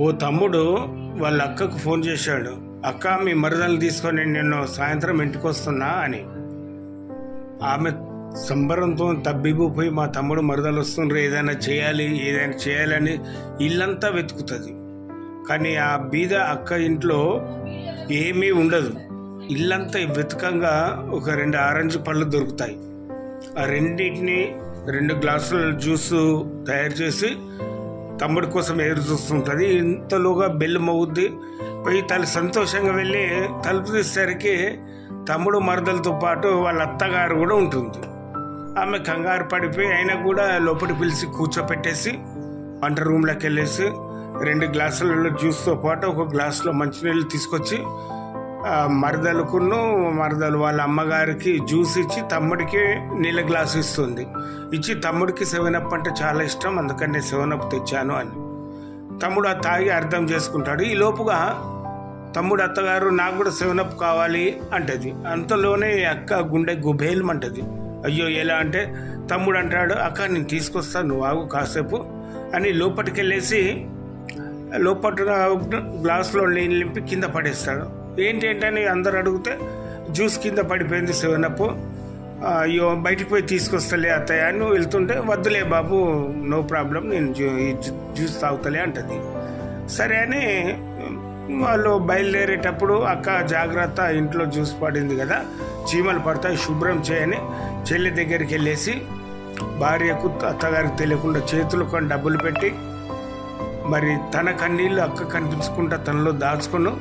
ఓ తమ్ముడు వాళ్ళ అక్కకు ఫోన్ చేశాడు. అక్క, మీ మరదలు తీసుకొని నేను సాయంత్రం ఇంటికి వస్తున్నా అని. ఆమె సంబరంతో తబ్బిబ్బిపోయి మా తమ్ముడు మరదలు వస్తుండ్రు, ఏదైనా చేయాలని ఇల్లంతా వెతుకుతుంది. కానీ ఆ బీద అక్క ఇంట్లో ఏమీ ఉండదు. ఇల్లంతా వెతకంగా ఒక 2 ఆరెంజ్ పళ్ళు దొరుకుతాయి. ఆ రెండింటిని 2 గ్లాసుల జ్యూసు తయారు చేసి తమ్ముడి కోసం ఎదురు చూస్తుంటుంది. ఇంతలోగా బెల్లు మోగుద్ది. పోయి తను సంతోషంగా వెళ్ళి తలుపు తీసేసరికి తమ్ముడు మరదలతో పాటు వాళ్ళ అత్తగారు కూడా ఉంటుంది. ఆమె కంగారు పడిపోయి అయినా కూడా లోపలి పిలిచి కూర్చోపెట్టేసి వంట రూమ్లోకి వెళ్ళేసి 2 గ్లాసులలో జ్యూస్తో పాటు ఒక గ్లాసులో మంచినీళ్ళు తీసుకొచ్చి మరదలు వాళ్ళ అమ్మగారికి జ్యూస్ ఇచ్చి తమ్ముడికి నీళ్ళ గ్లాసు ఇస్తుంది. ఇచ్చి తమ్ముడికి 7up అంటే చాలా ఇష్టం, అందుకని నేను 7up తెచ్చాను అని. తమ్ముడు ఆ తాగి అర్థం చేసుకుంటాడు. ఈ లోపుగా తమ్ముడు అత్తగారు నాకు కూడా 7up కావాలి అంటది. అంతలోనే అక్క గుండె గుబేలమంటది. అయ్యో ఎలా అంటే, తమ్ముడు అంటాడు, అక్క నేను తీసుకొస్తాను, నువ్వు ఆగు కాసేపు అని లోపలికి వెళ్ళేసి లోపల గ్లాసులో నీళ్ళు నింపి కింద పడేస్తాడు. ఏంటని అందరు అడిగితే జ్యూస్ కింద పడిపోయింది 7up. అయ్యో బయటికి పోయి తీసుకొస్తలే అత్తయ్య, నువ్వు వెళ్తుంటే వద్దులే బాబు, నో ప్రాబ్లం, నేను జ్యూస్ తాగుతలే అంటది. సరే అని వాళ్ళు బయలుదేరేటప్పుడు అక్క జాగ్రత్త, ఇంట్లో జ్యూస్ పడింది కదా, చీమలు పడతాయి, శుభ్రం చేయని చెల్లి దగ్గరికి వెళ్ళేసి భార్యకు అత్తగారికి తెలియకుండా చేతులు కొన్ని డబ్బులు పెట్టి మరి తన కన్నీళ్ళు అక్క కనిపించకుండా తనలో దాచుకుని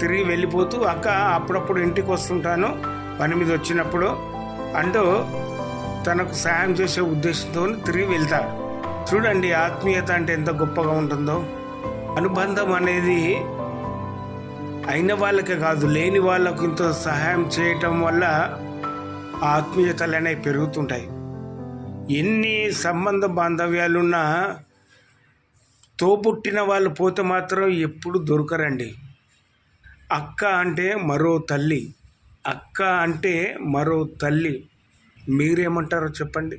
తిరిగి వెళ్ళిపోతూ, అక్క అప్పుడప్పుడు ఇంటికి వస్తుంటాను పని మీద వచ్చినప్పుడు అంటూ తనకు సాయం చేసే ఉద్దేశంతో తిరిగి వెళ్తాడు. చూడండి ఆత్మీయత అంటే ఎంత గొప్పగా ఉంటుందో. అనుబంధం అనేది అయిన వాళ్ళకే కాదు, లేని వాళ్ళకు ఇంత సహాయం చేయటం వల్ల ఆత్మీయతలు అనేవి పెరుగుతుంటాయి. ఎన్ని సంబంధ బాంధవ్యాలున్నా తోబుట్టిన వాళ్ళు పోతే మాత్రం ఎప్పుడు దొరకరండి. అక్క అంటే మరో తల్లి, అక్క అంటే మరో తల్లి. మీరేమంటారో చెప్పండి.